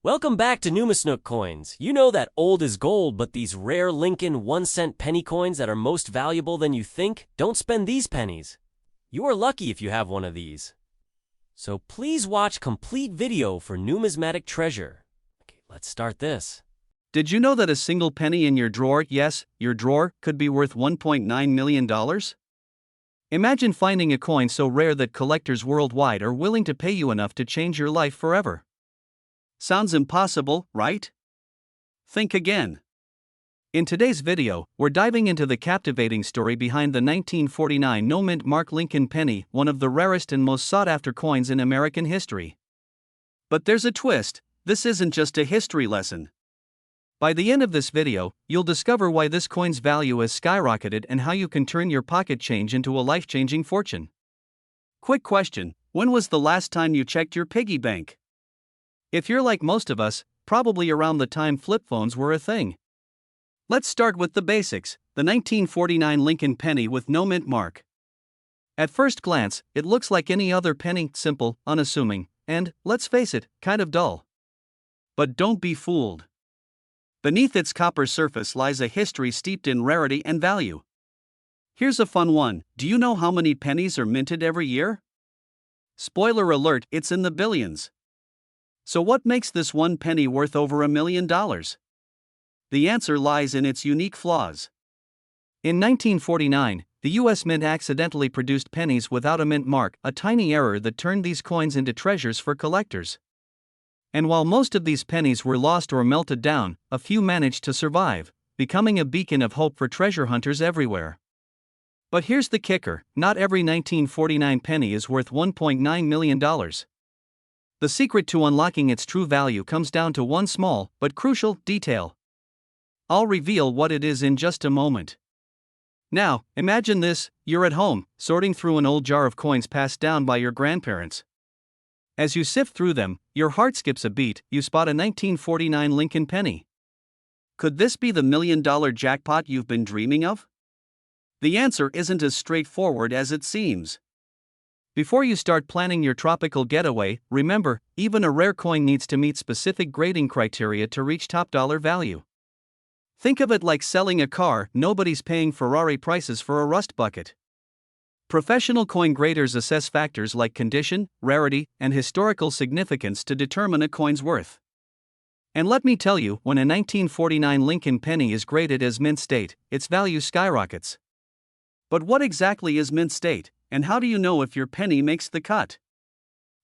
Welcome back to Numisnook Coins. You know that old is gold, but these rare Lincoln 1-cent penny coins that are most valuable than you think, don't spend these pennies. You are lucky if you have one of these. So please watch complete video for numismatic treasure. Okay, let's start this. Did you know that a single penny in your drawer, yes, your drawer, could be worth $1.9 million? Imagine finding a coin so rare that collectors worldwide are willing to pay you enough to change your life forever. Sounds impossible, right? Think again. In today's video, we're diving into the captivating story behind the 1949 no-mint mark Lincoln penny, one of the rarest and most sought-after coins in American history. But there's a twist. This isn't just a history lesson. By the end of this video, you'll discover why this coin's value has skyrocketed and how you can turn your pocket change into a life-changing fortune. Quick question: when was the last time you checked your piggy bank? If you're like most of us, probably around the time flip phones were a thing. Let's start with the basics, the 1949 Lincoln penny with no mint mark. At first glance, it looks like any other penny, simple, unassuming, and, let's face it, kind of dull. But don't be fooled. Beneath its copper surface lies a history steeped in rarity and value. Here's a fun one: do you know how many pennies are minted every year? Spoiler alert, it's in the billions. So what makes this one penny worth over $1 million? The answer lies in its unique flaws. In 1949, the U.S. Mint accidentally produced pennies without a mint mark, a tiny error that turned these coins into treasures for collectors. And while most of these pennies were lost or melted down, a few managed to survive, becoming a beacon of hope for treasure hunters everywhere. But here's the kicker: not every 1949 penny is worth $1.9 million. The secret to unlocking its true value comes down to one small, but crucial, detail. I'll reveal what it is in just a moment. Now, imagine this: you're at home, sorting through an old jar of coins passed down by your grandparents. As you sift through them, your heart skips a beat. You spot a 1949 Lincoln penny. Could this be the $1 million jackpot you've been dreaming of? The answer isn't as straightforward as it seems. Before you start planning your tropical getaway, remember, even a rare coin needs to meet specific grading criteria to reach top dollar value. Think of it like selling a car. Nobody's paying Ferrari prices for a rust bucket. Professional coin graders assess factors like condition, rarity, and historical significance to determine a coin's worth. And let me tell you, when a 1949 Lincoln penny is graded as mint state, its value skyrockets. But what exactly is mint state, and how do you know if your penny makes the cut?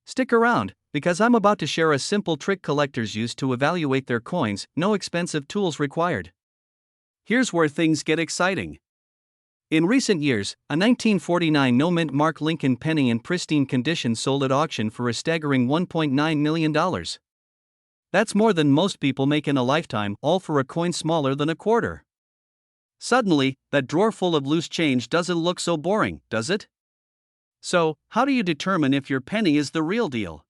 Stick around, because I'm about to share a simple trick collectors use to evaluate their coins, no expensive tools required. Here's where things get exciting. In recent years, a 1949 no-mint mark Lincoln penny in pristine condition sold at auction for a staggering $1.9 million. That's more than most people make in a lifetime, all for a coin smaller than a quarter. Suddenly, that drawer full of loose change doesn't look so boring, does it? So, how do you determine if your penny is the real deal?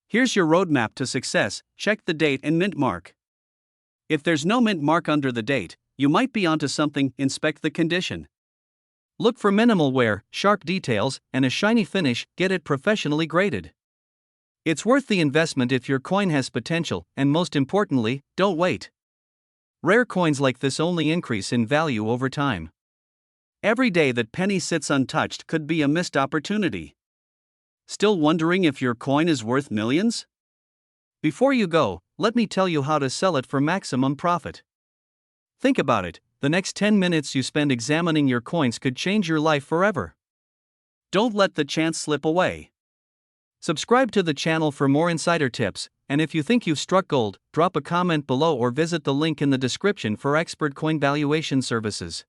Here's your roadmap to success: check the date and mint mark. If there's no mint mark under the date, you might be onto something. Inspect the condition. Look for minimal wear, sharp details, and a shiny finish. Get it professionally graded. It's worth the investment if your coin has potential, and most importantly, don't wait. Rare coins like this only increase in value over time. Every day that penny sits untouched could be a missed opportunity. Still wondering if your coin is worth millions? Before you go, let me tell you how to sell it for maximum profit. Think about it: the next 10 minutes you spend examining your coins could change your life forever. Don't let the chance slip away. Subscribe to the channel for more insider tips, and if you think you've struck gold, drop a comment below or visit the link in the description for expert coin valuation services.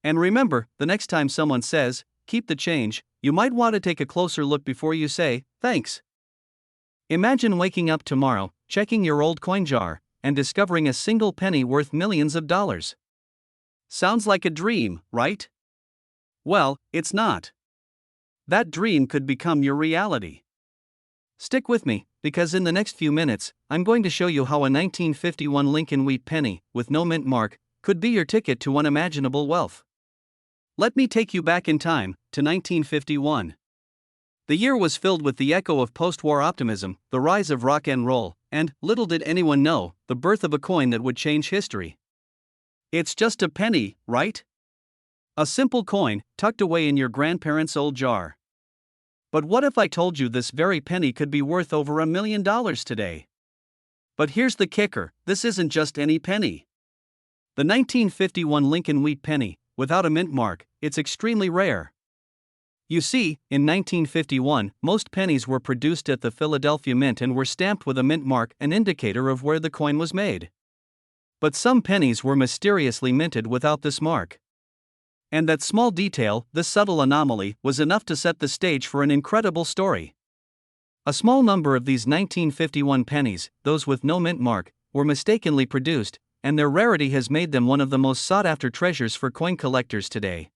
And remember, the next time someone says, "keep the change," you might want to take a closer look before you say, "thanks." Imagine waking up tomorrow, checking your old coin jar, and discovering a single penny worth millions of dollars. Sounds like a dream, right? Well, it's not. That dream could become your reality. Stick with me, because in the next few minutes, I'm going to show you how a 1951 Lincoln wheat penny, with no mint mark, could be your ticket to unimaginable wealth. Let me take you back in time, to 1951. The year was filled with the echo of post-war optimism, the rise of rock and roll, And, little did anyone know, the birth of a coin that would change history. It's just a penny, right? A simple coin, tucked away in your grandparents' old jar. But what if I told you this very penny could be worth over $1 million today? But here's the kicker, this isn't just any penny. The 1951 Lincoln Wheat penny, without a mint mark, it's extremely rare. You see, in 1951, most pennies were produced at the Philadelphia Mint and were stamped with a mint mark, an indicator of where the coin was made. But some pennies were mysteriously minted without this mark. And that small detail, this subtle anomaly, was enough to set the stage for an incredible story. A small number of these 1951 pennies, those with no mint mark, were mistakenly produced, and their rarity has made them one of the most sought-after treasures for coin collectors today.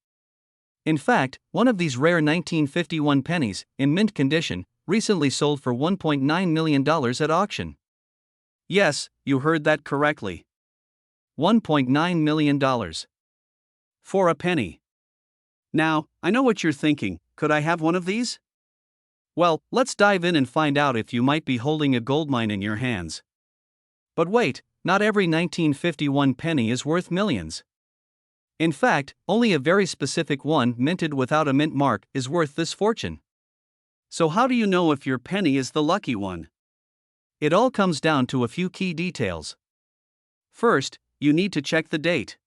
In fact, one of these rare 1951 pennies, in mint condition, recently sold for $1.9 million at auction. Yes, you heard that correctly. $1.9 million. For a penny. Now, I know what you're thinking, could I have one of these? Well, let's dive in and find out if you might be holding a goldmine in your hands. But wait, not every 1951 penny is worth millions. In fact, only a very specific one, minted without a mint mark, is worth this fortune. So how do you know if your penny is the lucky one? It all comes down to a few key details. First, you need to check the date.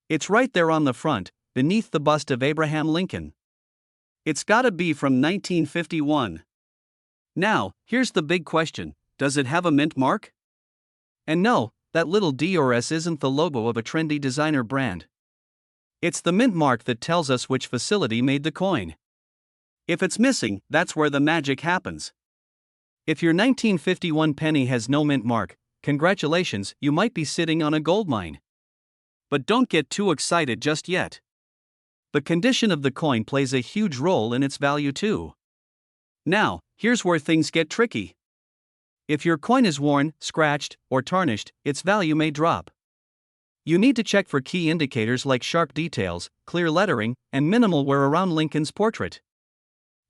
It's right there on the front, beneath the bust of Abraham Lincoln. It's gotta be from 1951. Now, here's the big question, does it have a mint mark? And no, that little D or S isn't the logo of a trendy designer brand. It's the mint mark that tells us which facility made the coin. If it's missing, that's where the magic happens. If your 1951 penny has no mint mark, congratulations, you might be sitting on a gold mine. But don't get too excited just yet. The condition of the coin plays a huge role in its value too. Now, here's where things get tricky. If your coin is worn, scratched, or tarnished, its value may drop. You need to check for key indicators like sharp details, clear lettering, and minimal wear around Lincoln's portrait.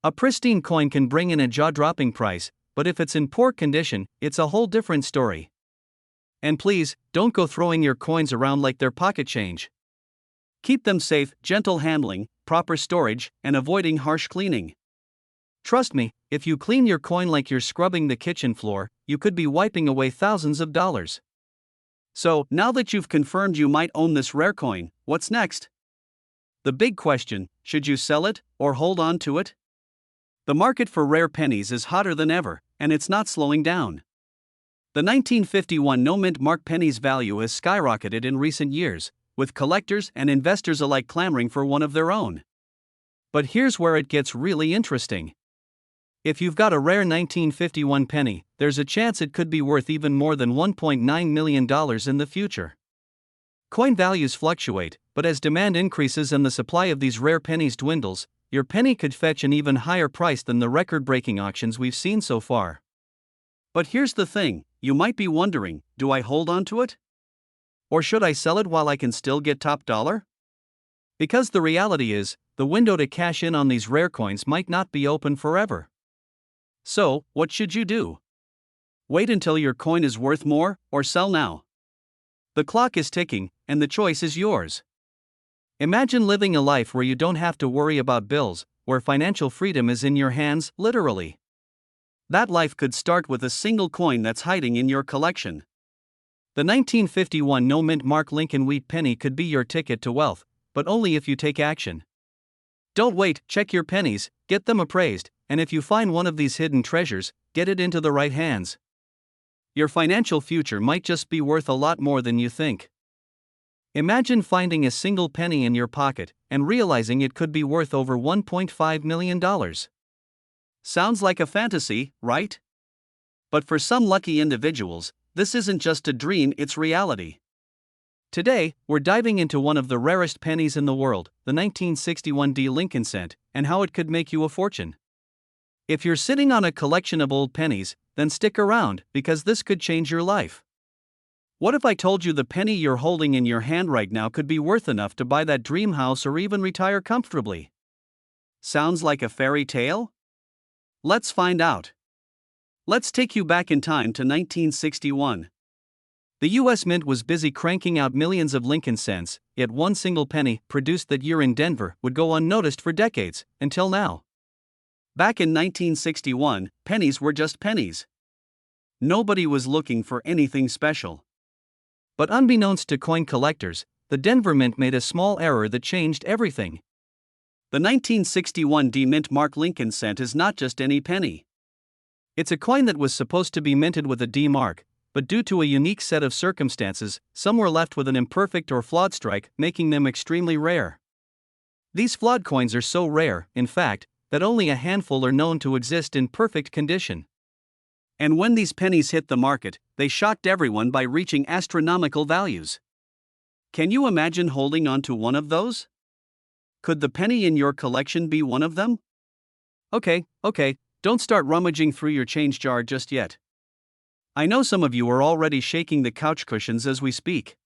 A pristine coin can bring in a jaw-dropping price, but if it's in poor condition, it's a whole different story. And please, don't go throwing your coins around like they're pocket change. Keep them safe, gentle handling, proper storage, and avoiding harsh cleaning. Trust me, if you clean your coin like you're scrubbing the kitchen floor, you could be wiping away thousands of dollars. So, now that you've confirmed you might own this rare coin, what's next? The big question, should you sell it, or hold on to it? The market for rare pennies is hotter than ever, and it's not slowing down. The 1951 no-mint mark penny's value has skyrocketed in recent years, with collectors and investors alike clamoring for one of their own. But here's where it gets really interesting. If you've got a rare 1951 penny, there's a chance it could be worth even more than $1.9 million in the future. Coin values fluctuate, but as demand increases and the supply of these rare pennies dwindles, your penny could fetch an even higher price than the record-breaking auctions we've seen so far. But here's the thing, you might be wondering, do I hold on to it? Or should I sell it while I can still get top dollar? Because the reality is, the window to cash in on these rare coins might not be open forever. So, what should you do? Wait until your coin is worth more, or sell now? The clock is ticking, and the choice is yours. Imagine living a life where you don't have to worry about bills, where financial freedom is in your hands, literally. That life could start with a single coin that's hiding in your collection. The 1951 no-mint mark Lincoln Wheat penny could be your ticket to wealth, but only if you take action. Don't wait, check your pennies, get them appraised, and if you find one of these hidden treasures, get it into the right hands. Your financial future might just be worth a lot more than you think. Imagine finding a single penny in your pocket and realizing it could be worth over $1.5 million. Sounds like a fantasy, right? But for some lucky individuals, this isn't just a dream, it's reality. Today, we're diving into one of the rarest pennies in the world, the 1961 D Lincoln cent, and how it could make you a fortune. If you're sitting on a collection of old pennies, then stick around, because this could change your life. What if I told you the penny you're holding in your hand right now could be worth enough to buy that dream house or even retire comfortably? Sounds like a fairy tale? Let's find out. Let's take you back in time to 1961. The US Mint was busy cranking out millions of Lincoln cents, yet one single penny produced that year in Denver would go unnoticed for decades, until now. Back in 1961, pennies were just pennies. Nobody was looking for anything special. But unbeknownst to coin collectors, the Denver Mint made a small error that changed everything. The 1961 D Mint Mark Lincoln cent is not just any penny. It's a coin that was supposed to be minted with a D mark, but due to a unique set of circumstances, some were left with an imperfect or flawed strike, making them extremely rare. These flawed coins are so rare, in fact, that only a handful are known to exist in perfect condition. And when these pennies hit the market, they shocked everyone by reaching astronomical values. Can you imagine holding on to one of those? Could the penny in your collection be one of them? Okay, don't start rummaging through your change jar just yet. I know some of you are already shaking the couch cushions as we speak.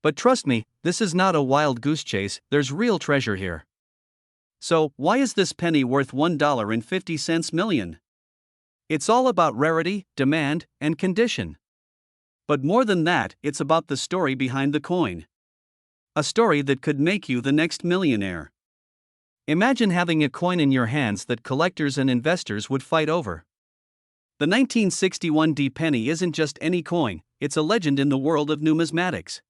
But trust me, this is not a wild goose chase, there's real treasure here. So, why is this penny worth $1.50 million? It's all about rarity, demand, and condition. But more than that, it's about the story behind the coin. A story that could make you the next millionaire. Imagine having a coin in your hands that collectors and investors would fight over. The 1961 D penny isn't just any coin, it's a legend in the world of numismatics.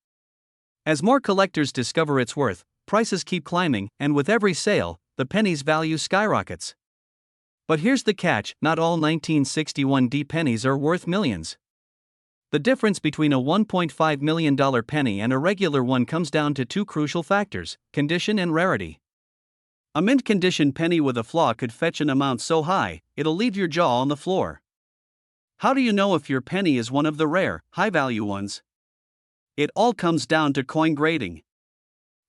As more collectors discover its worth, prices keep climbing, and with every sale, the penny's value skyrockets. But here's the catch, not all 1961 D pennies are worth millions. The difference between a $1.5 million penny and a regular one comes down to two crucial factors: condition and rarity. A mint condition penny with a flaw could fetch an amount so high, it'll leave your jaw on the floor. How do you know if your penny is one of the rare, high-value ones? It all comes down to coin grading.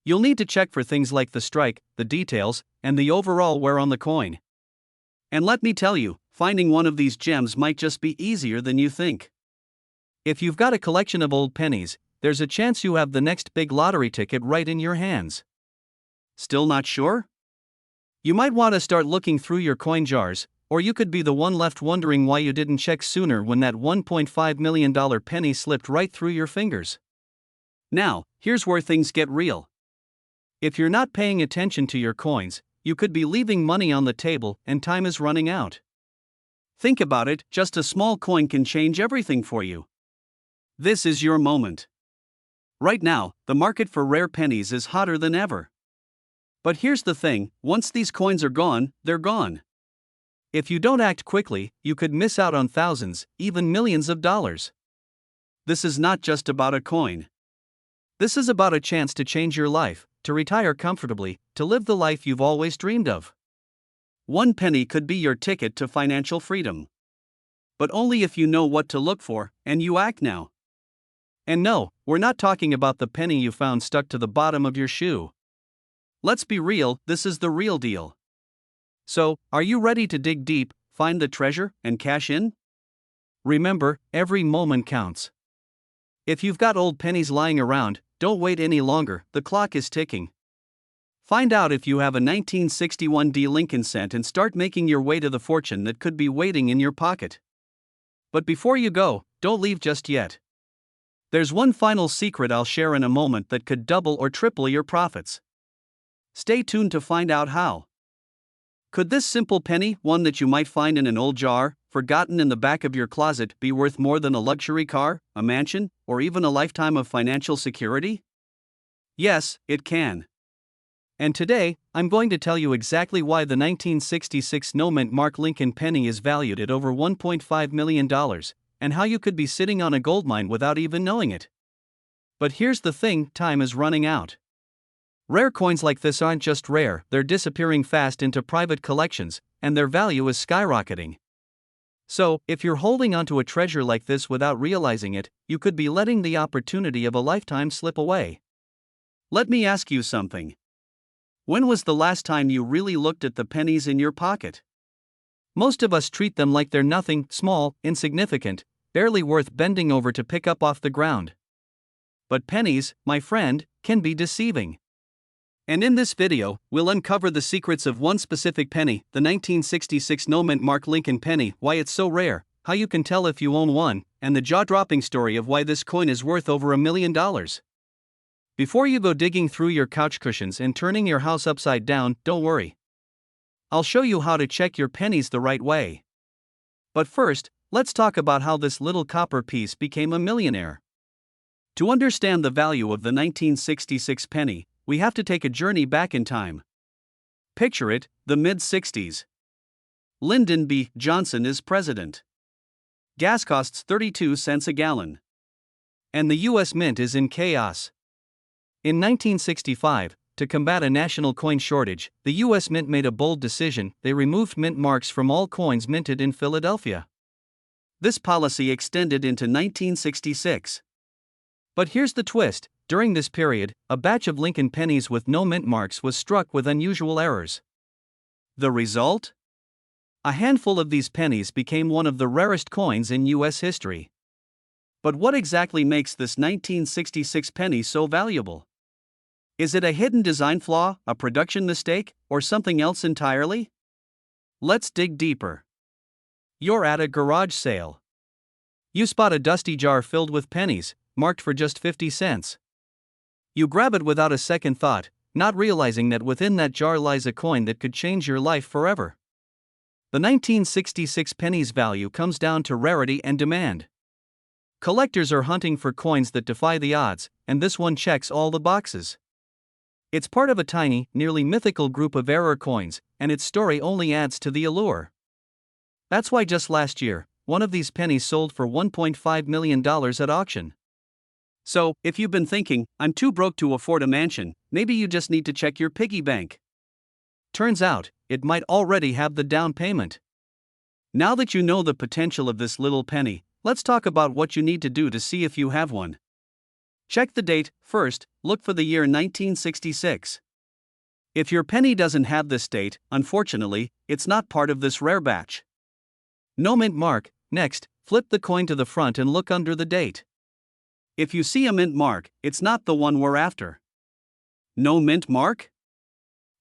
You'll need to check for things like the strike, the details, and the overall wear on the coin. And let me tell you, finding one of these gems might just be easier than you think. If you've got a collection of old pennies, there's a chance you have the next big lottery ticket right in your hands. Still not sure? You might want to start looking through your coin jars, or you could be the one left wondering why you didn't check sooner when that $1.5 million penny slipped right through your fingers. Now, here's where things get real. If you're not paying attention to your coins, you could be leaving money on the table and time is running out. Think about it, just a small coin can change everything for you. This is your moment. Right now, the market for rare pennies is hotter than ever. But here's the thing, once these coins are gone, they're gone. If you don't act quickly, you could miss out on thousands, even millions of dollars. This is not just about a coin. This is about a chance to change your life, to retire comfortably, to live the life you've always dreamed of. One penny could be your ticket to financial freedom. But only if you know what to look for, and you act now. And no, we're not talking about the penny you found stuck to the bottom of your shoe. Let's be real, this is the real deal. So, are you ready to dig deep, find the treasure, and cash in? Remember, every moment counts. If you've got old pennies lying around, don't wait any longer, the clock is ticking. Find out if you have a 1961 D Lincoln cent and start making your way to the fortune that could be waiting in your pocket. But before you go, don't leave just yet. There's one final secret I'll share in a moment that could double or triple your profits. Stay tuned to find out how. Could this simple penny, one that you might find in an old jar, forgotten in the back of your closet, be worth more than a luxury car, a mansion, or even a lifetime of financial security? Yes, it can. And today, I'm going to tell you exactly why the 1966 no-mint Mark Lincoln penny is valued at over $1.5 million, and how you could be sitting on a goldmine without even knowing it. But here's the thing, time is running out. Rare coins like this aren't just rare, they're disappearing fast into private collections, and their value is skyrocketing. So, if you're holding onto a treasure like this without realizing it, you could be letting the opportunity of a lifetime slip away. Let me ask you something. When was the last time you really looked at the pennies in your pocket? Most of us treat them like they're nothing, small, insignificant, barely worth bending over to pick up off the ground. But pennies, my friend, can be deceiving. And in this video, we'll uncover the secrets of one specific penny, the 1966 no-mint Mark Lincoln penny, why it's so rare, how you can tell if you own one, and the jaw-dropping story of why this coin is worth over $1 million. Before you go digging through your couch cushions and turning your house upside down, don't worry. I'll show you how to check your pennies the right way. But first, let's talk about how this little copper piece became a millionaire. To understand the value of the 1966 penny, we have to take a journey back in time. Picture it, the mid-60s. Lyndon B. Johnson is president. Gas costs 32 cents a gallon. And the US Mint is in chaos. In 1965, to combat a national coin shortage, the US Mint made a bold decision. They removed mint marks from all coins minted in Philadelphia. This policy extended into 1966. But here's the twist: during this period, a batch of Lincoln pennies with no mint marks was struck with unusual errors. The result? A handful of these pennies became one of the rarest coins in US history. But what exactly makes this 1966 penny so valuable? Is it a hidden design flaw, a production mistake, or something else entirely? Let's dig deeper. You're at a garage sale. You spot a dusty jar filled with pennies, marked for just 50 cents. You grab it without a second thought, not realizing that within that jar lies a coin that could change your life forever. The 1966 penny's value comes down to rarity and demand. Collectors are hunting for coins that defy the odds, and this one checks all the boxes. It's part of a tiny, nearly mythical group of rare coins, and its story only adds to the allure. That's why just last year, one of these pennies sold for $1.5 million at auction. So, if you've been thinking, I'm too broke to afford a mansion, maybe you just need to check your piggy bank. Turns out, it might already have the down payment. Now that you know the potential of this little penny, let's talk about what you need to do to see if you have one. Check the date. First, look for the year 1966. If your penny doesn't have this date, unfortunately, it's not part of this rare batch. No mint mark. Next, flip the coin to the front and look under the date. If you see a mint mark, it's not the one we're after. No mint mark?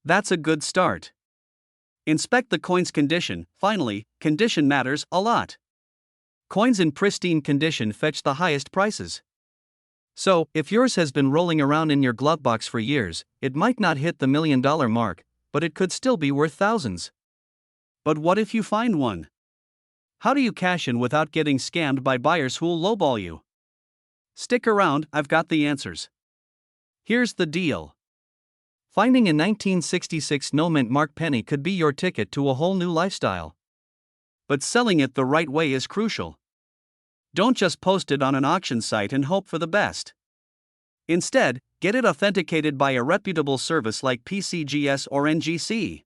That's a good start. Inspect the coin's condition. Finally, condition matters a lot. Coins in pristine condition fetch the highest prices. So, if yours has been rolling around in your glove box for years, it might not hit the $1 million mark, but it could still be worth thousands. But what if you find one? How do you cash in without getting scammed by buyers who'll lowball you? Stick around, I've got the answers. Here's the deal. Finding a 1966 no mint mark penny could be your ticket to a whole new lifestyle. But selling it the right way is crucial. Don't just post it on an auction site and hope for the best. Instead, get it authenticated by a reputable service like PCGS or NGC.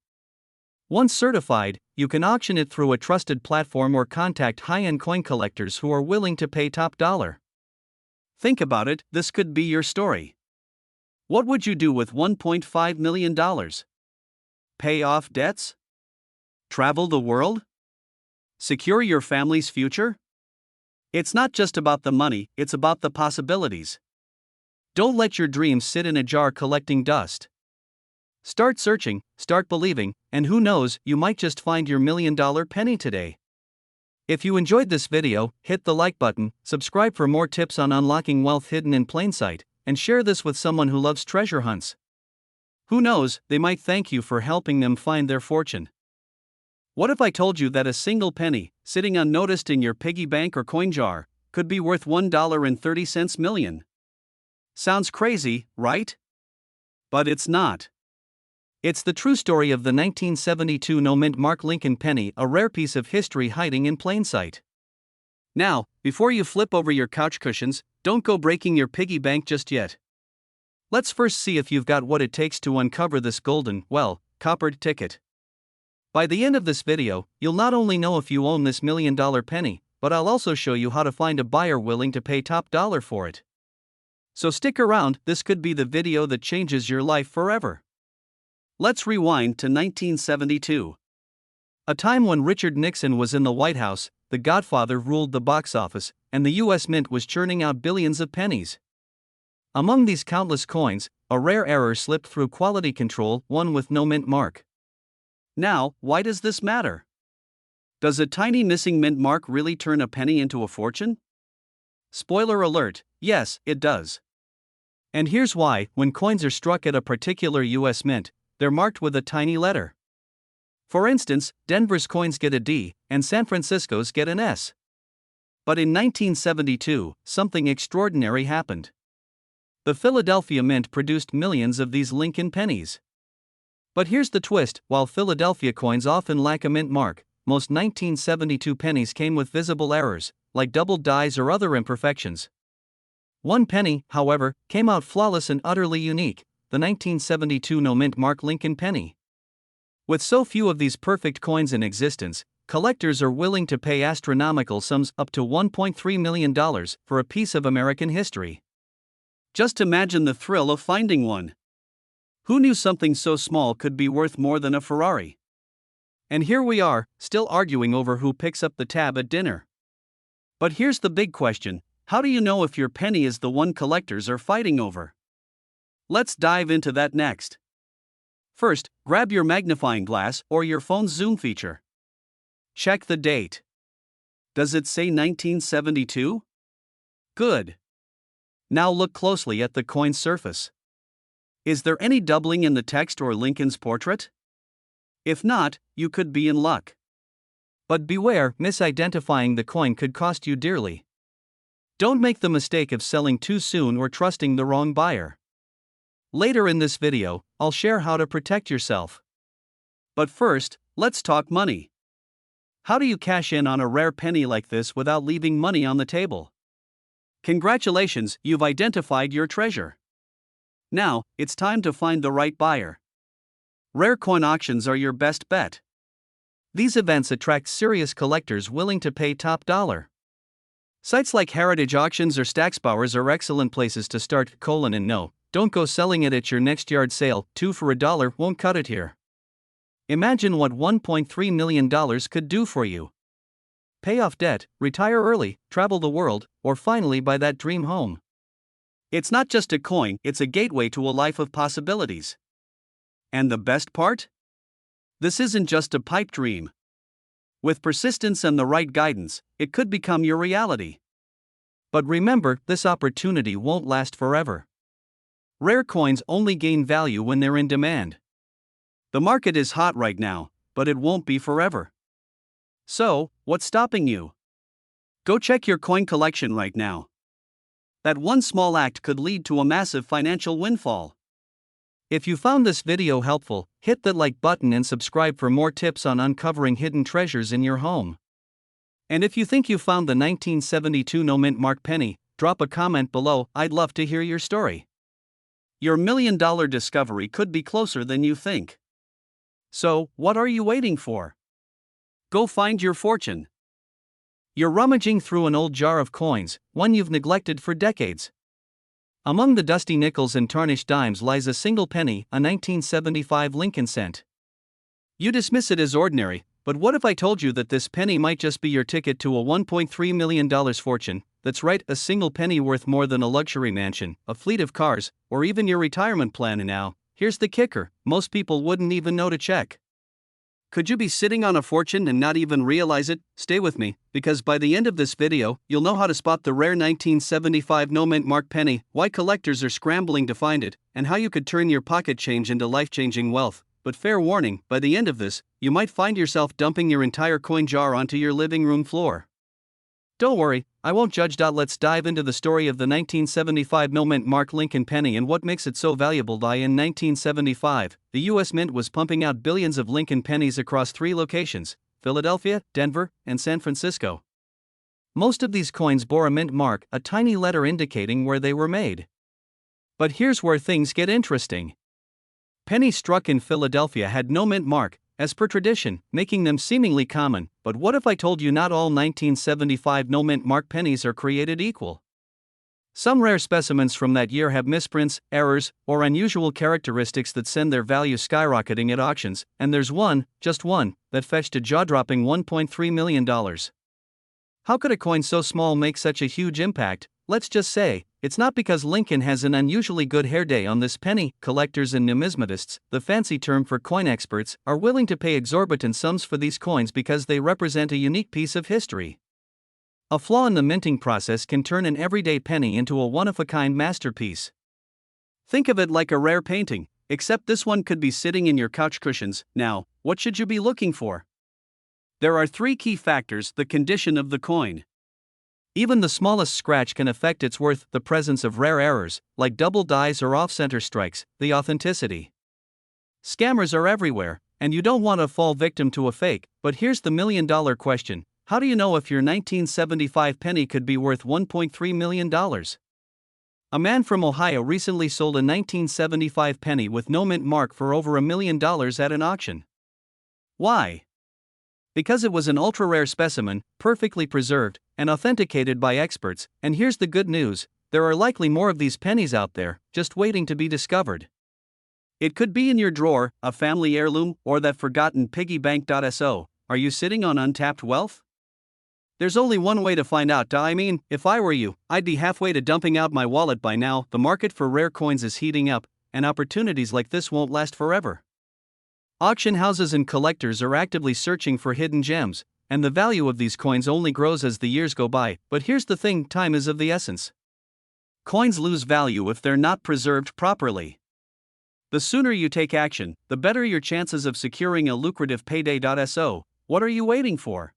Once certified, you can auction it through a trusted platform or contact high-end coin collectors who are willing to pay top dollar. Think about it, this could be your story. What would you do with $1.5 million? Pay off debts? Travel the world? Secure your family's future? It's not just about the money, it's about the possibilities. Don't let your dreams sit in a jar collecting dust. Start searching, start believing, and who knows, you might just find your $1 million penny today. If you enjoyed this video, hit the like button, subscribe for more tips on unlocking wealth hidden in plain sight, and share this with someone who loves treasure hunts. Who knows, they might thank you for helping them find their fortune. What if I told you that a single penny, sitting unnoticed in your piggy bank or coin jar, could be worth $1.30 million? Sounds crazy, right? But it's not. It's the true story of the 1972 no mint mark Lincoln penny, a rare piece of history hiding in plain sight. Now, before you flip over your couch cushions, don't go breaking your piggy bank just yet. Let's first see if you've got what it takes to uncover this golden, coppered ticket. By the end of this video, you'll not only know if you own this $1 million penny, but I'll also show you how to find a buyer willing to pay top dollar for it. So stick around, this could be the video that changes your life forever. Let's rewind to 1972. A time when Richard Nixon was in the White House, The Godfather ruled the box office, and the US Mint was churning out billions of pennies. Among these countless coins, a rare error slipped through quality control, one with no mint mark. Now, why does this matter? Does a tiny missing mint mark really turn a penny into a fortune? Spoiler alert, yes, it does. And here's why: when coins are struck at a particular US mint, they're marked with a tiny letter. For instance, Denver's coins get a D, and San Francisco's get an S. But in 1972, something extraordinary happened. The Philadelphia Mint produced millions of these Lincoln pennies. But here's the twist: while Philadelphia coins often lack a mint mark, most 1972 pennies came with visible errors, like doubled dies or other imperfections. One penny, however, came out flawless and utterly unique: the 1972 no mint mark Lincoln penny. With so few of these perfect coins in existence, collectors are willing to pay astronomical sums, up to $1.3 million, for a piece of American history. Just imagine the thrill of finding one. Who knew something so small could be worth more than a Ferrari? And here we are, still arguing over who picks up the tab at dinner. But here's the big question: how do you know if your penny is the one collectors are fighting over? Let's dive into that next. First, grab your magnifying glass or your phone's zoom feature. Check the date. Does it say 1972? Good. Now look closely at the coin's surface. Is there any doubling in the text or Lincoln's portrait? If not, you could be in luck. But beware, misidentifying the coin could cost you dearly. Don't make the mistake of selling too soon or trusting the wrong buyer. Later in this video, I'll share how to protect yourself. But first, let's talk money. How do you cash in on a rare penny like this without leaving money on the table? Congratulations, you've identified your treasure. Now, it's time to find the right buyer. Rare coin auctions are your best bet. These events attract serious collectors willing to pay top dollar. Sites like Heritage Auctions or Stacksbowers are excellent places to start. And no, don't go selling it at your next yard sale. 2 for $1 won't cut it here. Imagine what $1.3 million could do for you. Pay off debt, retire early, travel the world, or finally buy that dream home. It's not just a coin, it's a gateway to a life of possibilities. And the best part? This isn't just a pipe dream. With persistence and the right guidance, it could become your reality. But remember, this opportunity won't last forever. Rare coins only gain value when they're in demand. The market is hot right now, but it won't be forever. So, what's stopping you? Go check your coin collection right now. That one small act could lead to a massive financial windfall. If you found this video helpful, hit the like button and subscribe for more tips on uncovering hidden treasures in your home. And if you think you found the 1972 no mint mark penny, drop a comment below. I'd love to hear your story. Your $1 million discovery could be closer than you think. So, what are you waiting for? Go find your fortune. You're rummaging through an old jar of coins, one you've neglected for decades. Among the dusty nickels and tarnished dimes lies a single penny, a 1975 Lincoln cent. You dismiss it as ordinary, but what if I told you that this penny might just be your ticket to a $1.3 million fortune? That's right, a single penny worth more than a luxury mansion, a fleet of cars, or even your retirement plan. And now, here's the kicker: most people wouldn't even know to check. Could you be sitting on a fortune and not even realize it? Stay with me, because by the end of this video, you'll know how to spot the rare 1975 no mint mark penny, why collectors are scrambling to find it, and how you could turn your pocket change into life-changing wealth. But fair warning, by the end of this, you might find yourself dumping your entire coin jar onto your living room floor. Don't worry, I won't judge. Let's dive into the story of the 1975 no mint mark Lincoln penny and what makes it so valuable. In 1975, the U.S. Mint was pumping out billions of Lincoln pennies across 3 locations: Philadelphia, Denver, and San Francisco. Most of these coins bore a mint mark, a tiny letter indicating where they were made. But here's where things get interesting. Pennies struck in Philadelphia had no mint mark, as per tradition, making them seemingly common. But what if I told you not all 1975 no mint mark pennies are created equal? Some rare specimens from that year have misprints, errors, or unusual characteristics that send their value skyrocketing at auctions, and there's one, just one, that fetched a jaw-dropping $1.3 million. How could a coin so small make such a huge impact? let's just say, it's not because Lincoln has an unusually good hair day on this penny. Collectors and numismatists, the fancy term for coin experts, are willing to pay exorbitant sums for these coins because they represent a unique piece of history. A flaw in the minting process can turn an everyday penny into a one-of-a-kind masterpiece. Think of it like a rare painting, except this one could be sitting in your couch cushions. Now, what should you be looking for? There are 3 key factors: the condition of the coin. Even the smallest scratch can affect its worth, the presence of rare errors, like double dies or off-center strikes, the authenticity. Scammers are everywhere, and you don't want to fall victim to a fake, but here's the million-dollar question: how do you know if your 1975 penny could be worth $1.3 million? A man from Ohio recently sold a 1975 penny with no mint mark for over $1 million at an auction. Why? Because it was an ultra-rare specimen, perfectly preserved, and authenticated by experts. And here's the good news: there are likely more of these pennies out there, just waiting to be discovered. It could be in your drawer, a family heirloom, or that forgotten piggy bank. So, are you sitting on untapped wealth? There's only one way to find out. If I were you, I'd be halfway to dumping out my wallet by now. The market for rare coins is heating up, and opportunities like this won't last forever. Auction houses and collectors are actively searching for hidden gems, and the value of these coins only grows as the years go by. But here's the thing: time is of the essence. Coins lose value if they're not preserved properly. The sooner you take action, the better your chances of securing a lucrative payday. So, what are you waiting for?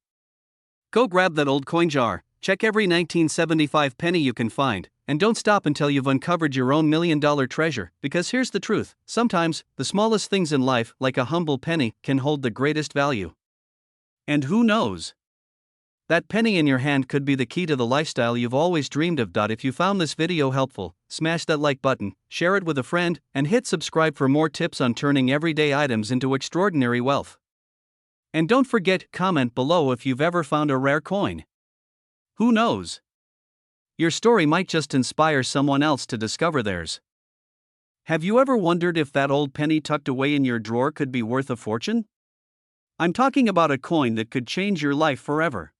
Go grab that old coin jar, check every 1975 penny you can find, and don't stop until you've uncovered your own $1 million treasure, because here's the truth: sometimes, the smallest things in life, like a humble penny, can hold the greatest value. And who knows? That penny in your hand could be the key to the lifestyle you've always dreamed of. If you found this video helpful, smash that like button, share it with a friend, and hit subscribe for more tips on turning everyday items into extraordinary wealth. And don't forget, comment below if you've ever found a rare coin. Who knows? Your story might just inspire someone else to discover theirs. Have you ever wondered if that old penny tucked away in your drawer could be worth a fortune? I'm talking about a coin that could change your life forever.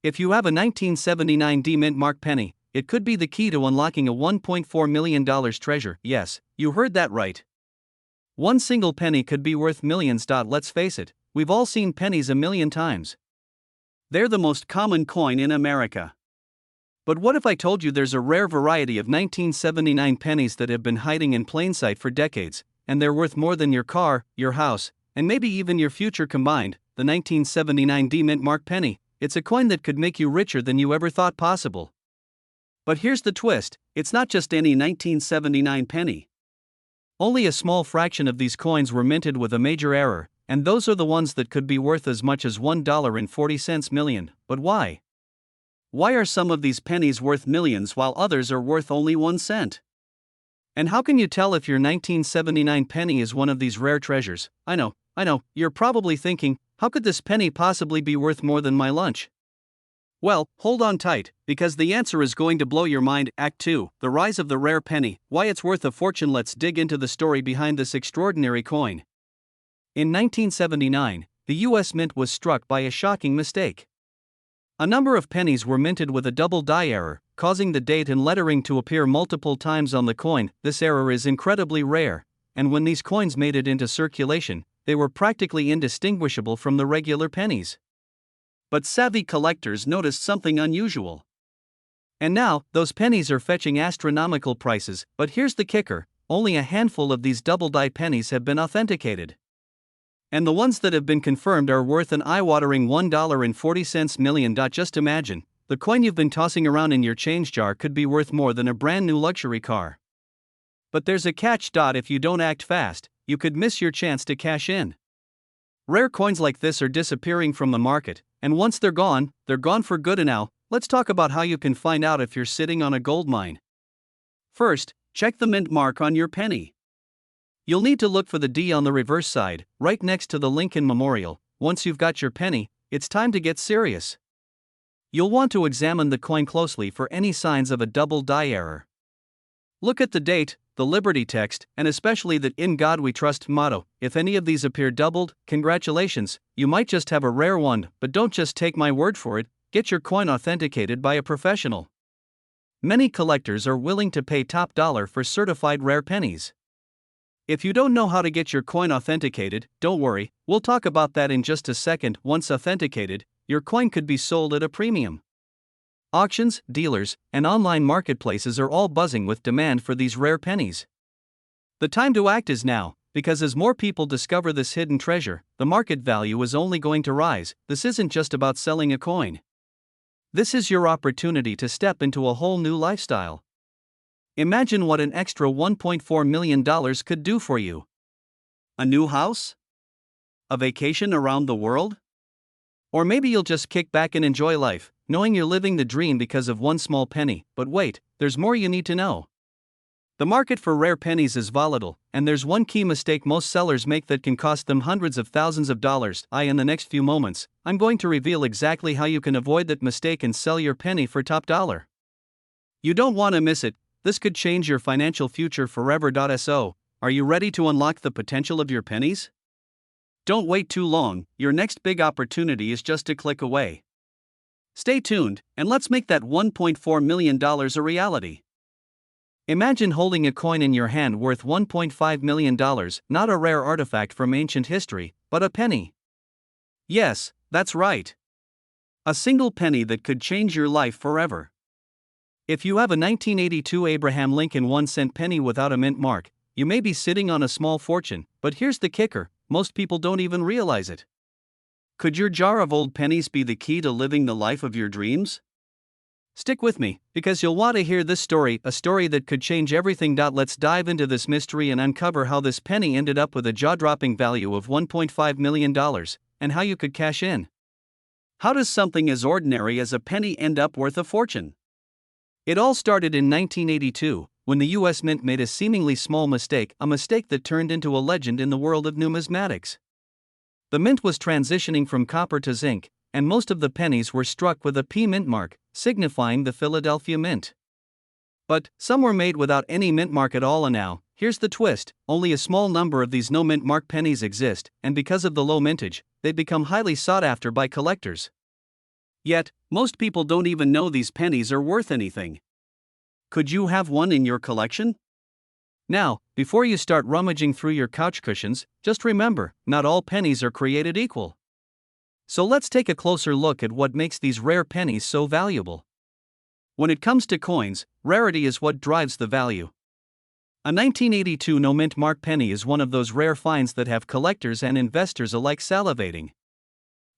If you have a 1979 mint mark penny, it could be the key to unlocking a $1.4 million treasure. Yes, you heard that right. One single penny could be worth millions. Let's face it, we've all seen pennies a million times. They're the most common coin in America. But what if I told you there's a rare variety of 1979 pennies that have been hiding in plain sight for decades, and they're worth more than your car, your house, and maybe even your future combined? The 1979 mint mark penny. It's a coin that could make you richer than you ever thought possible. But here's the twist: it's not just any 1979 penny. Only a small fraction of these coins were minted with a major error, and those are the ones that could be worth as much as $1.40 million. But why? Why are some of these pennies worth millions while others are worth only 1 cent? And how can you tell if your 1979 penny is one of these rare treasures? I know, you're probably thinking, how could this penny possibly be worth more than my lunch? Well, hold on tight, because the answer is going to blow your mind. Act 2, The Rise of the Rare Penny, Why It's Worth a Fortune. Let's dig into the story behind this extraordinary coin. In 1979, the US Mint was struck by a shocking mistake. A number of pennies were minted with a double die error, causing the date and lettering to appear multiple times on the coin. This error is incredibly rare, and when these coins made it into circulation, they were practically indistinguishable from the regular pennies. But savvy collectors noticed something unusual. And now, those pennies are fetching astronomical prices. But here's the kicker: only a handful of these double-die pennies have been authenticated. And the ones that have been confirmed are worth an eye-watering $1.40 million. Just imagine, the coin you've been tossing around in your change jar could be worth more than a brand new luxury car. But there's a catch. If you don't act fast, you could miss your chance to cash in. Rare coins like this are disappearing from the market, and once they're gone for good. And now, let's talk about how you can find out if you're sitting on a gold mine. First, check the mint mark on your penny. You'll need to look for the D on the reverse side, right next to the Lincoln Memorial. Once you've got your penny, it's time to get serious. You'll want to examine the coin closely for any signs of a double die error. Look at the date, the Liberty text, and especially the "In God We Trust" motto. If any of these appear doubled, congratulations, you might just have a rare one. But don't just take my word for it, get your coin authenticated by a professional. Many collectors are willing to pay top dollar for certified rare pennies. If you don't know how to get your coin authenticated, don't worry, we'll talk about that in just a second. Once authenticated, your coin could be sold at a premium. Auctions, dealers, and online marketplaces are all buzzing with demand for these rare pennies. The time to act is now, because as more people discover this hidden treasure, the market value is only going to rise. This isn't just about selling a coin. This is your opportunity to step into a whole new lifestyle. Imagine what an extra $1.4 million could do for you. A new house? A vacation around the world? Or maybe you'll just kick back and enjoy life, knowing you're living the dream because of one small penny. But wait, there's more you need to know. The market for rare pennies is volatile, and there's one key mistake most sellers make that can cost them hundreds of thousands of dollars. In the next few moments, I'm going to reveal exactly how you can avoid that mistake and sell your penny for top dollar. You don't want to miss it. This could change your financial future forever. So, are you ready to unlock the potential of your pennies? Don't wait too long, your next big opportunity is just a click away. Stay tuned, and let's make that $1.4 million a reality. Imagine holding a coin in your hand worth $1.5 million, not a rare artifact from ancient history, but a penny. Yes, that's right. A single penny that could change your life forever. If you have a 1982 Abraham Lincoln 1-cent penny without a mint mark, you may be sitting on a small fortune, but here's the kicker, most people don't even realize it. Could your jar of old pennies be the key to living the life of your dreams? Stick with me, because you'll want to hear this story, a story that could change everything. Let's dive into this mystery and uncover how this penny ended up with a jaw-dropping value of $1.5 million, and how you could cash in. How does something as ordinary as a penny end up worth a fortune? It all started in 1982, when the US Mint made a seemingly small mistake, a mistake that turned into a legend in the world of numismatics. The mint was transitioning from copper to zinc, and most of the pennies were struck with a P mint mark, signifying the Philadelphia Mint. But some were made without any mint mark at all, and now, here's the twist, only a small number of these no mint mark pennies exist, and because of the low mintage, they've become highly sought after by collectors. Yet, most people don't even know these pennies are worth anything. Could you have one in your collection? Now, before you start rummaging through your couch cushions, just remember, not all pennies are created equal. So let's take a closer look at what makes these rare pennies so valuable. When it comes to coins, rarity is what drives the value. A 1982 no mint mark penny is one of those rare finds that have collectors and investors alike salivating.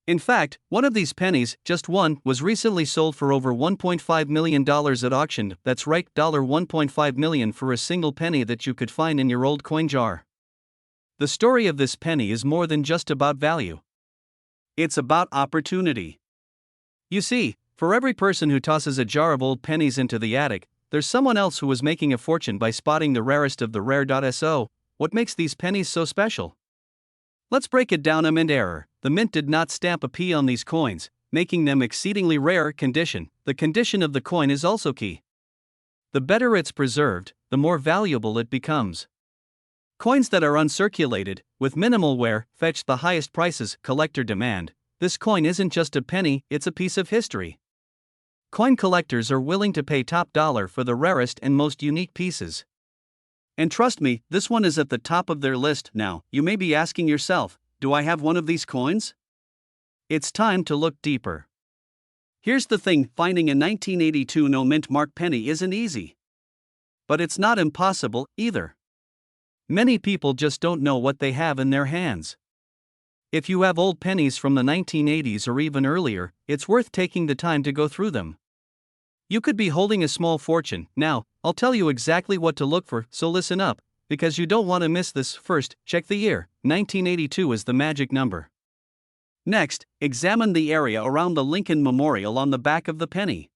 In fact, one of these pennies, just one, was recently sold for over $1.5 million at auction. That's right, $1.5 million for a single penny that you could find in your old coin jar. The story of this penny is more than just about value. It's about opportunity. You see, for every person who tosses a jar of old pennies into the attic, there's someone else who is making a fortune by spotting the rarest of the rare. So, what makes these pennies so special? Let's break it down. A mint error. The mint did not stamp a P on these coins, making them exceedingly rare. Condition. The condition of the coin is also key. The better it's preserved, the more valuable it becomes. Coins that are uncirculated, with minimal wear, fetch the highest prices. Collector demand. This coin isn't just a penny, it's a piece of history. Coin collectors are willing to pay top dollar for the rarest and most unique pieces. And trust me, this one is at the top of their list. Now, you may be asking yourself, do I have one of these coins? It's time to look deeper. Here's the thing, finding a 1982 no mint mark penny isn't easy. But it's not impossible, either. Many people just don't know what they have in their hands. If you have old pennies from the 1980s or even earlier, it's worth taking the time to go through them. You could be holding a small fortune. Now, I'll tell you exactly what to look for, so listen up, because you don't want to miss this. First, check the year. 1982 is the magic number. Next, examine the area around the Lincoln Memorial on the back of the penny.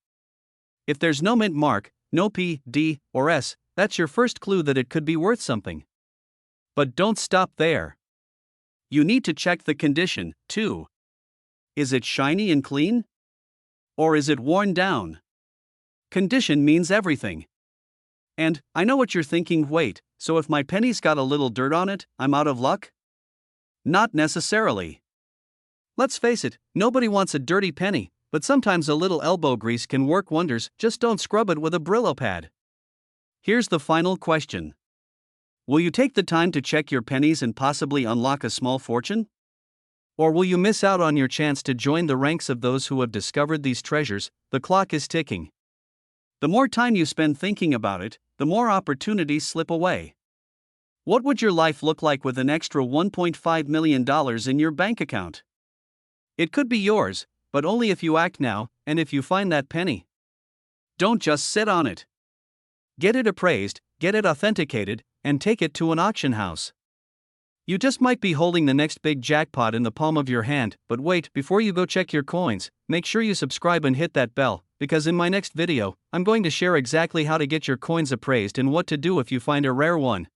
If there's no mint mark, no P, D, or S, that's your first clue that it could be worth something. But don't stop there. You need to check the condition, too. Is it shiny and clean? Or is it worn down? Condition means everything. And, I know what you're thinking, wait, so if my penny's got a little dirt on it, I'm out of luck? Not necessarily. Let's face it, nobody wants a dirty penny, but sometimes a little elbow grease can work wonders, just don't scrub it with a Brillo pad. Here's the final question. Will you take the time to check your pennies and possibly unlock a small fortune? Or will you miss out on your chance to join the ranks of those who have discovered these treasures? The clock is ticking. The more time you spend thinking about it, the more opportunities slip away. What would your life look like with an extra $1.5 million in your bank account? It could be yours, but only if you act now, and if you find that penny. Don't just sit on it. Get it appraised, get it authenticated, and take it to an auction house. You just might be holding the next big jackpot in the palm of your hand, but wait, before you go check your coins, make sure you subscribe and hit that bell, because in my next video, I'm going to share exactly how to get your coins appraised and what to do if you find a rare one.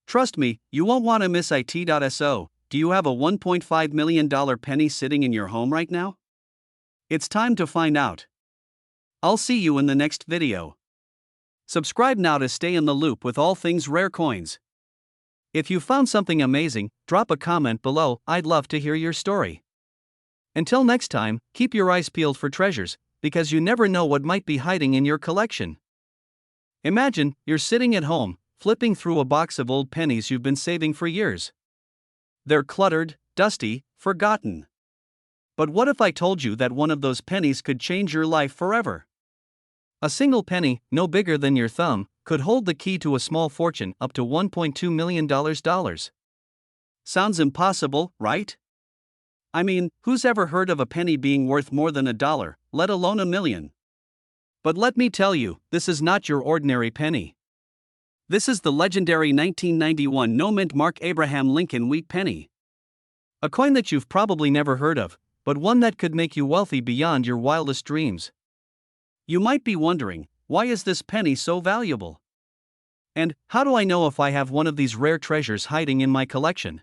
Trust me, you won't want to miss it.so. Do you have a $1.5 million penny sitting in your home right now? It's time to find out. I'll see you in the next video. Subscribe now to stay in the loop with all things rare coins. If you found something amazing, drop a comment below, I'd love to hear your story. Until next time, keep your eyes peeled for treasures, because you never know what might be hiding in your collection. Imagine, you're sitting at home, flipping through a box of old pennies you've been saving for years. They're cluttered, dusty, forgotten. But what if I told you that one of those pennies could change your life forever? A single penny, no bigger than your thumb, could hold the key to a small fortune up to $1.2 million. Sounds impossible, right? I mean, who's ever heard of a penny being worth more than $1, let alone $1 million? But let me tell you, this is not your ordinary penny. This is the legendary 1991 no-mint Mark Abraham Lincoln wheat penny. A coin that you've probably never heard of, but one that could make you wealthy beyond your wildest dreams. You might be wondering, why is this penny so valuable? And how do I know if I have one of these rare treasures hiding in my collection?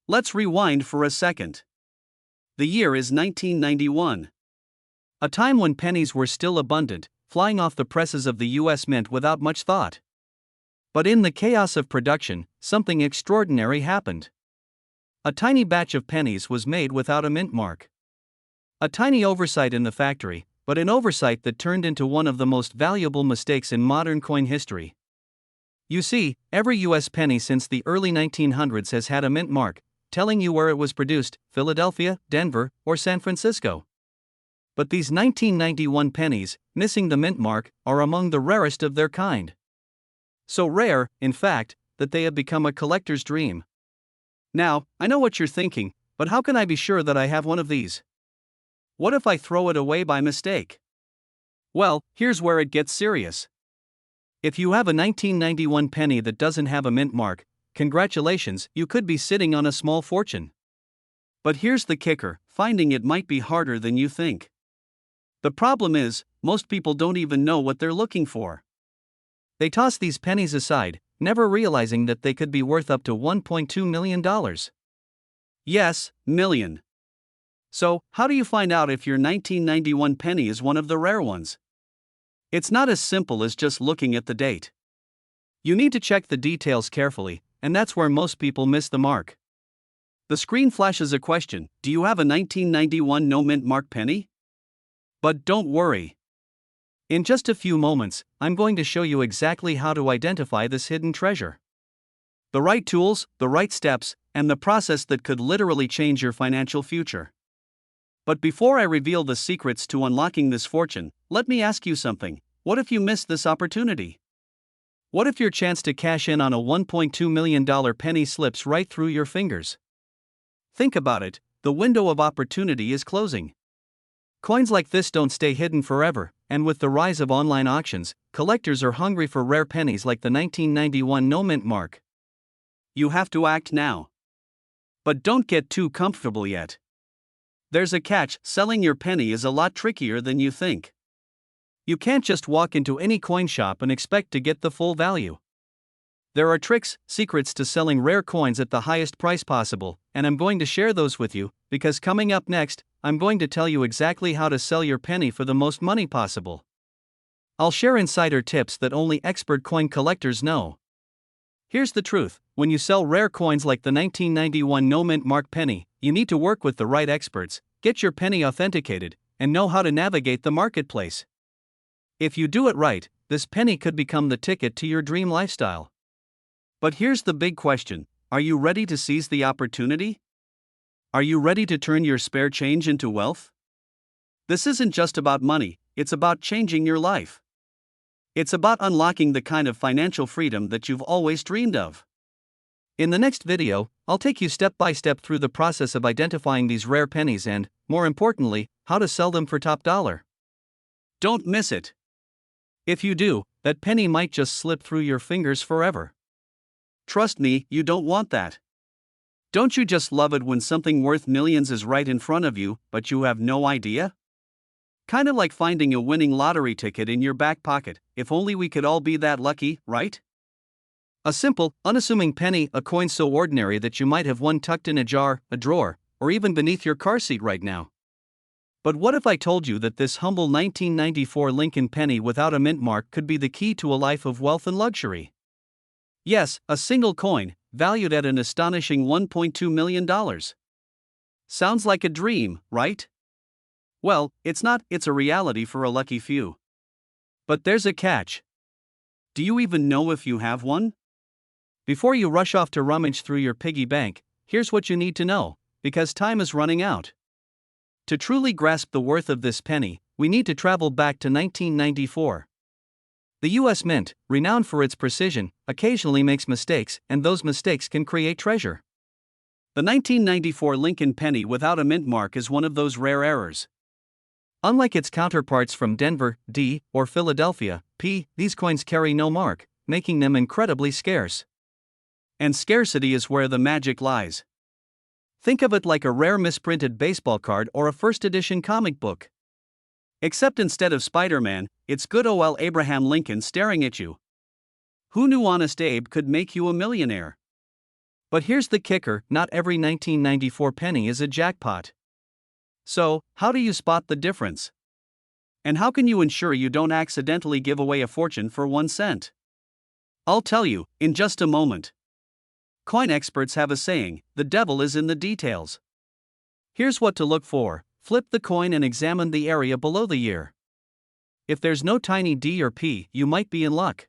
Let's rewind for a second. The year is 1991. A time when pennies were still abundant, flying off the presses of the US Mint without much thought. But in the chaos of production, something extraordinary happened. A tiny batch of pennies was made without a mint mark. A tiny oversight in the factory, but an oversight that turned into one of the most valuable mistakes in modern coin history. You see, every US penny since the early 1900s has had a mint mark, telling you where it was produced, Philadelphia, Denver, or San Francisco. But these 1991 pennies, missing the mint mark, are among the rarest of their kind. So rare, in fact, that they have become a collector's dream. Now, I know what you're thinking, but how can I be sure that I have one of these? What if I throw it away by mistake? Well, here's where it gets serious. If you have a 1991 penny that doesn't have a mint mark, congratulations, you could be sitting on a small fortune. But here's the kicker, finding it might be harder than you think. The problem is, most people don't even know what they're looking for. They toss these pennies aside, never realizing that they could be worth up to $1.2 million. Yes, million. So, how do you find out if your 1991 penny is one of the rare ones? It's not as simple as just looking at the date. You need to check the details carefully, and that's where most people miss the mark. The screen flashes a question: do you have a 1991 no-mint mark penny? But don't worry. In just a few moments, I'm going to show you exactly how to identify this hidden treasure. The right tools, the right steps, and the process that could literally change your financial future. But before I reveal the secrets to unlocking this fortune, let me ask you something. What if you missed this opportunity? What if your chance to cash in on a $1.2 million penny slips right through your fingers? Think about it, the window of opportunity is closing. Coins like this don't stay hidden forever, and with the rise of online auctions, collectors are hungry for rare pennies like the 1991 no-mint mark. You have to act now. But don't get too comfortable yet. There's a catch: selling your penny is a lot trickier than you think. You can't just walk into any coin shop and expect to get the full value. There are tricks, secrets to selling rare coins at the highest price possible, and I'm going to share those with you, because coming up next, I'm going to tell you exactly how to sell your penny for the most money possible. I'll share insider tips that only expert coin collectors know. Here's the truth: when you sell rare coins like the 1991 no-mint mark penny, you need to work with the right experts, get your penny authenticated, and know how to navigate the marketplace. If you do it right, this penny could become the ticket to your dream lifestyle. But here's the big question: are you ready to seize the opportunity? Are you ready to turn your spare change into wealth? This isn't just about money, it's about changing your life. It's about unlocking the kind of financial freedom that you've always dreamed of. In the next video, I'll take you step by step through the process of identifying these rare pennies and, more importantly, how to sell them for top dollar. Don't miss it. If you do, that penny might just slip through your fingers forever. Trust me, you don't want that. Don't you just love it when something worth millions is right in front of you, but you have no idea? Kinda like finding a winning lottery ticket in your back pocket. If only we could all be that lucky, right? A simple, unassuming penny, a coin so ordinary that you might have one tucked in a jar, a drawer, or even beneath your car seat right now. But what if I told you that this humble 1994 Lincoln penny without a mint mark could be the key to a life of wealth and luxury? Yes, a single coin, valued at an astonishing $1.2 million. Sounds like a dream, right? Well, it's not, it's a reality for a lucky few. But there's a catch. Do you even know if you have one? Before you rush off to rummage through your piggy bank, here's what you need to know, because time is running out. To truly grasp the worth of this penny, we need to travel back to 1994. The US Mint, renowned for its precision, occasionally makes mistakes, and those mistakes can create treasure. The 1994 Lincoln penny without a mint mark is one of those rare errors. Unlike its counterparts from Denver, D, or Philadelphia, P, these coins carry no mark, making them incredibly scarce. And scarcity is where the magic lies. Think of it like a rare misprinted baseball card or a first edition comic book. Except instead of Spider-Man, it's good old Abraham Lincoln staring at you. Who knew Honest Abe could make you a millionaire? But here's the kicker: not every 1994 penny is a jackpot. So, how do you spot the difference? And how can you ensure you don't accidentally give away a fortune for 1 cent? I'll tell you, in just a moment. Coin experts have a saying: the devil is in the details. Here's what to look for: flip the coin and examine the area below the year. If there's no tiny D or P, you might be in luck.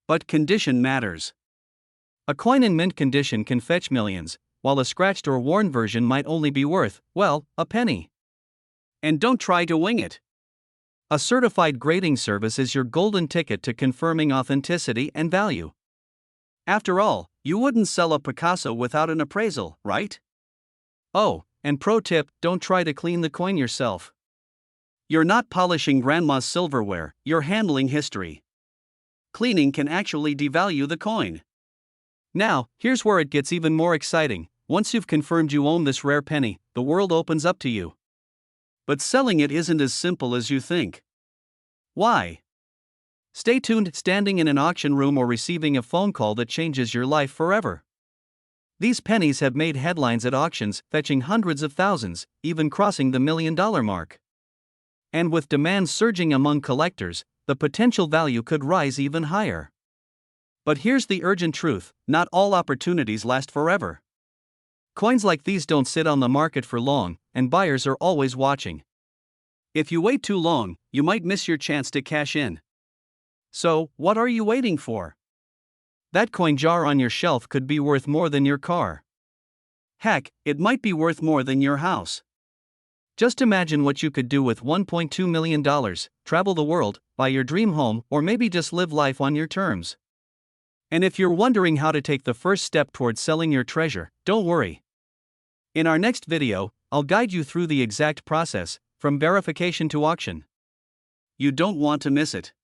But condition matters. A coin in mint condition can fetch millions, while a scratched or worn version might only be worth, well, a penny. And don't try to wing it. A certified grading service is your golden ticket to confirming authenticity and value. After all, you wouldn't sell a Picasso without an appraisal, right? Oh, and pro tip: don't try to clean the coin yourself. You're not polishing grandma's silverware, you're handling history. Cleaning can actually devalue the coin. Now, here's where it gets even more exciting. Once you've confirmed you own this rare penny, the world opens up to you. But selling it isn't as simple as you think. Why? Stay tuned. Standing in an auction room or receiving a phone call that changes your life forever. These pennies have made headlines at auctions, fetching hundreds of thousands, even crossing the $1 million mark. And with demand surging among collectors, the potential value could rise even higher. But here's the urgent truth: not all opportunities last forever. Coins like these don't sit on the market for long, and buyers are always watching. If you wait too long, you might miss your chance to cash in. So, what are you waiting for? That coin jar on your shelf could be worth more than your car. Heck, it might be worth more than your house. Just imagine what you could do with $1.2 million: travel the world, buy your dream home, or maybe just live life on your terms. And if you're wondering how to take the first step towards selling your treasure, don't worry. In our next video, I'll guide you through the exact process, from verification to auction. You don't want to miss it.